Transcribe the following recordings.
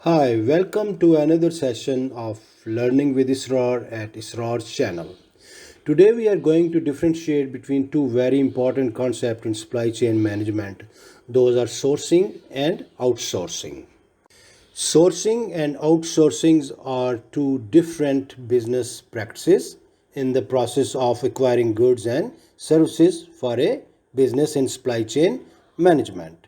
Hi, welcome to another session of Learning with ISRAR at ISRAR'S channel. Today we are going to differentiate between two very important concepts in supply chain management. Those are sourcing and outsourcing. Sourcing and outsourcing are two different business practices in the process of acquiring goods and services for a business in supply chain management.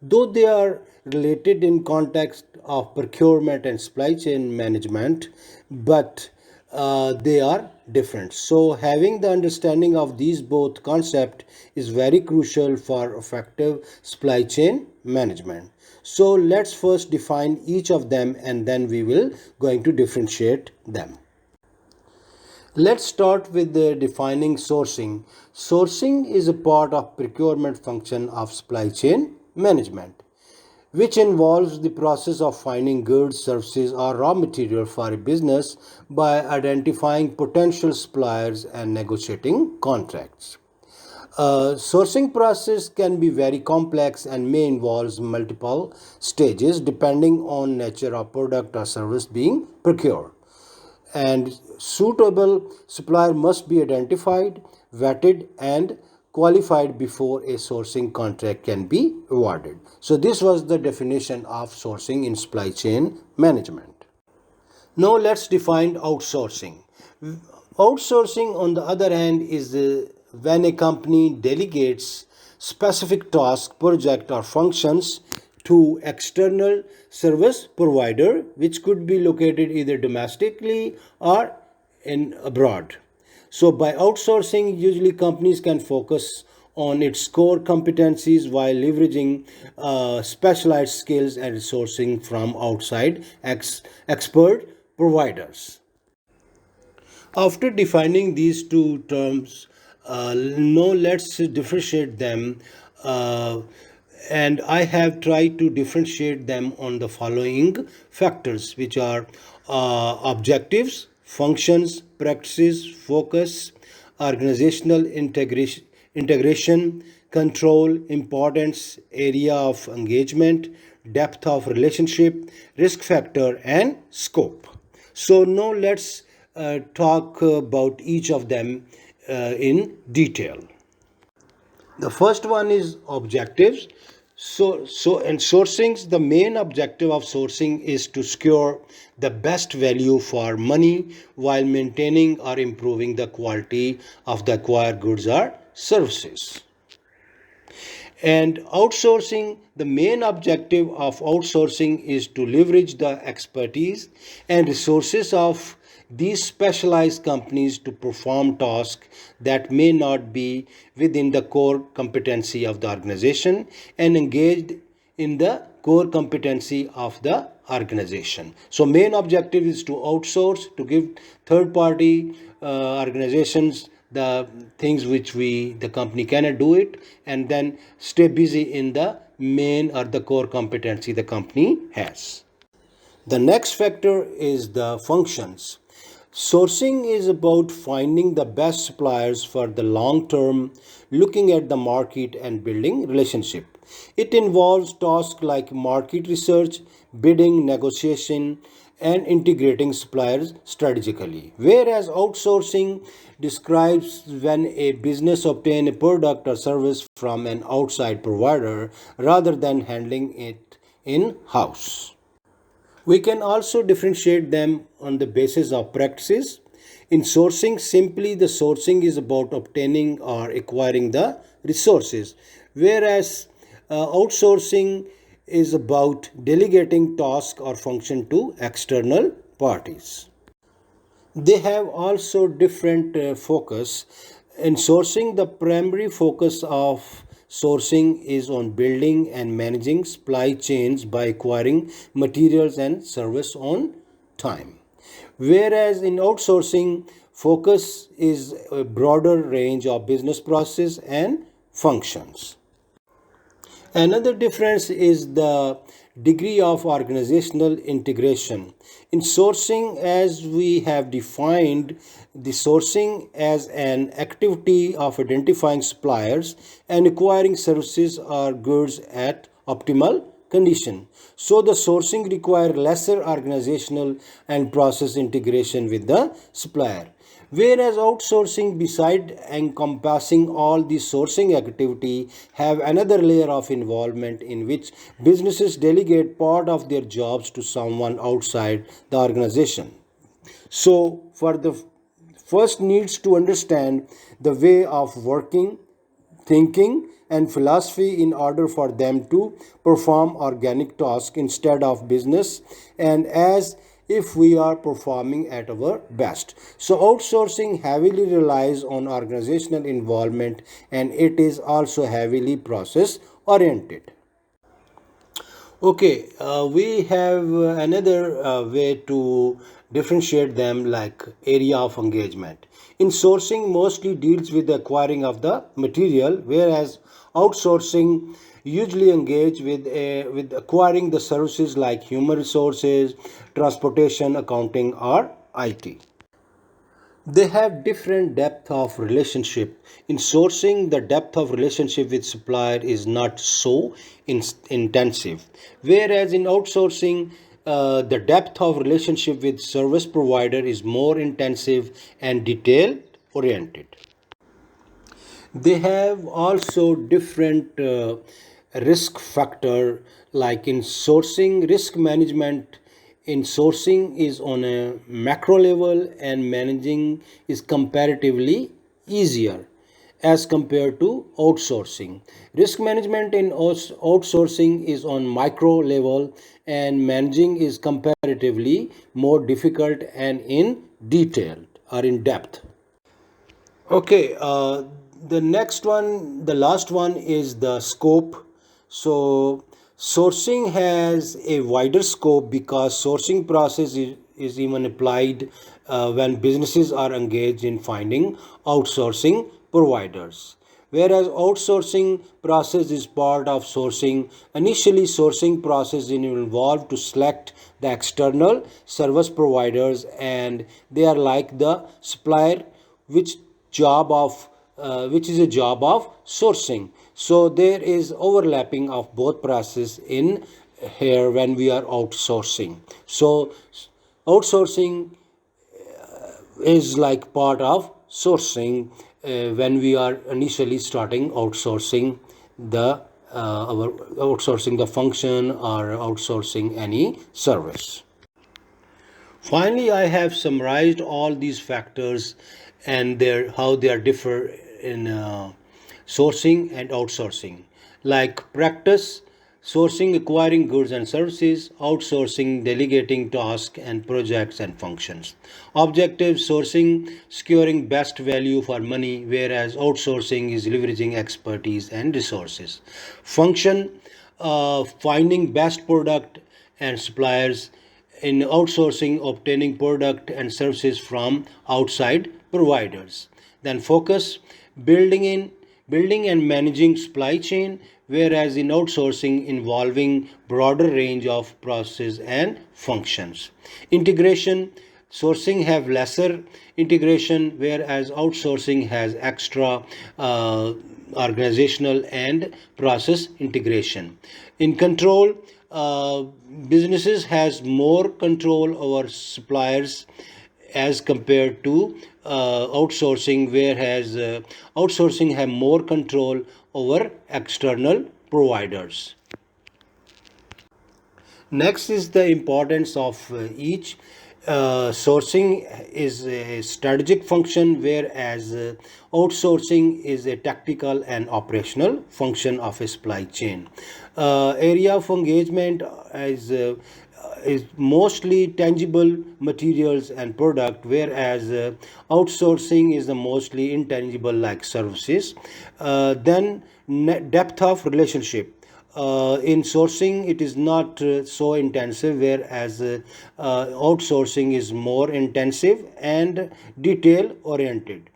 Though they are related in context of procurement and supply chain management, but they are different. So, having the understanding of these both concepts is very crucial for effective supply chain management. So, let's first define each of them and then we will going to differentiate them. Let's start with the defining sourcing. Sourcing is a part of procurement function of supply chain management, which involves the process of finding goods, services, or raw material for a business by identifying potential suppliers and negotiating contracts. Sourcing process can be very complex and may involve multiple stages depending on nature of product or service being procured, and suitable supplier must be identified, vetted, and qualified before a sourcing contract can be awarded. So this was the definition of sourcing in supply chain management. Now let's define outsourcing. Outsourcing, on the other hand, is when a company delegates specific task, project, or functions to external service provider, which could be located either domestically or in abroad. So by outsourcing, usually companies can focus on its core competencies while leveraging specialized skills and resourcing from outside expert providers. After defining these two terms, now let's differentiate them. And I have tried to differentiate them on the following factors, which are objectives, functions, practices, focus, organizational integration, control, importance, area of engagement, depth of relationship, risk factor, and scope. So now let's talk about each of them in detail. The first one is objectives. In sourcing, the main objective of sourcing is to secure the best value for money while maintaining or improving the quality of the acquired goods or services. And outsourcing, the main objective of outsourcing is to leverage the expertise and resources of these specialized companies to perform tasks that may not be within the core competency of the organization and engaged in the core competency of the organization. So main objective is to outsource, to give third party organizations the things which the company cannot do it, and then stay busy in the main or the core competency the company has. The next factor is the functions. Sourcing is about finding the best suppliers for the long term, looking at the market and building relationship. It involves tasks like market research, bidding, negotiation, and integrating suppliers strategically. Whereas outsourcing describes when a business obtains a product or service from an outside provider rather than handling it in house. We can also differentiate them on the basis of practices. In sourcing, simply the sourcing is about obtaining or acquiring the resources, whereas outsourcing is about delegating task or function to external parties. They have also different focus. In sourcing, the primary focus of sourcing is on building and managing supply chains by acquiring materials and service on time. Whereas in outsourcing, focus is a broader range of business process and functions. Another difference is the degree of organizational integration. In sourcing, as we have defined the sourcing as an activity of identifying suppliers and acquiring services or goods at optimal condition. So the sourcing require lesser organizational and process integration with the supplier. Whereas outsourcing, beside encompassing all the sourcing activity, have another layer of involvement in which businesses delegate part of their jobs to someone outside the organization. So for the first needs to understand the way of working, thinking and philosophy in order for them to perform organic tasks instead of business and as if we are performing at our best. So outsourcing heavily relies on organizational involvement and it is also heavily process oriented. Okay, we have another way to differentiate them like area of engagement. In sourcing, mostly deals with the acquiring of the material, whereas outsourcing usually engage with acquiring the services like human resources, transportation, accounting, or IT. They have different depth of relationship. In sourcing, the depth of relationship with supplier is not so intensive, whereas in outsourcing, the depth of relationship with service provider is more intensive and detail oriented. They have also different risk factor, like in sourcing. Risk management in sourcing is on a macro level and managing is comparatively easier as compared to outsourcing. Risk management in outsourcing is on micro level and managing is comparatively more difficult and in detail or in depth. Okay, the next one, the last one is the scope. So, sourcing has a wider scope because sourcing process is even applied when businesses are engaged in finding outsourcing providers. Whereas outsourcing process is part of sourcing. Initially, sourcing process is involved to select the external service providers and they are like the supplier which which is a job of sourcing. So there is overlapping of both process in here when we are outsourcing. So outsourcing is like part of sourcing when we are initially starting outsourcing the our outsourcing the function or outsourcing any service. Finally, I have summarized all these factors and their how they are differ in sourcing and outsourcing. Like practice, sourcing acquiring goods and services, outsourcing delegating tasks and projects and functions. Objective sourcing securing best value for money, whereas outsourcing is leveraging expertise and resources. Function finding best product and suppliers, in outsourcing obtaining product and services from outside providers. Then focus building and managing supply chain, whereas in outsourcing involving broader range of processes and functions. Integration, sourcing have lesser integration, whereas outsourcing has extra organizational and process integration. In control, uh, businesses has more control over suppliers as compared to outsourcing, whereas outsourcing have more control over external providers. Next is the importance of each. Sourcing is a strategic function, whereas outsourcing is a tactical and operational function of a supply chain. Area of engagement is mostly tangible materials and product, whereas outsourcing is the mostly intangible like services. Then depth of relationship, in sourcing it is not so intensive, whereas outsourcing is more intensive and detail oriented.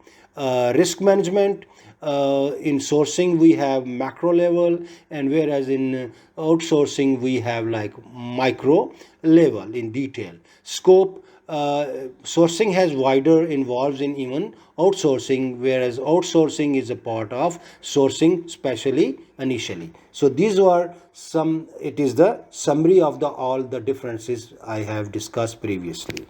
risk management. In sourcing we have macro level, and whereas in outsourcing we have like micro level in detail scope. Sourcing has wider involves in even outsourcing, whereas outsourcing is a part of sourcing, especially initially. So these are some, it is the summary of the all the differences I have discussed previously.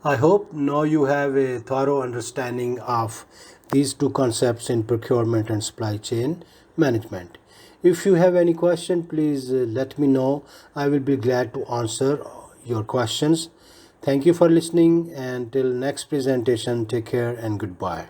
I hope now you have a thorough understanding of these two concepts in procurement and supply chain management. If you have any question, please let me know. I will be glad to answer your questions. Thank you for listening, and till next presentation, take care and goodbye.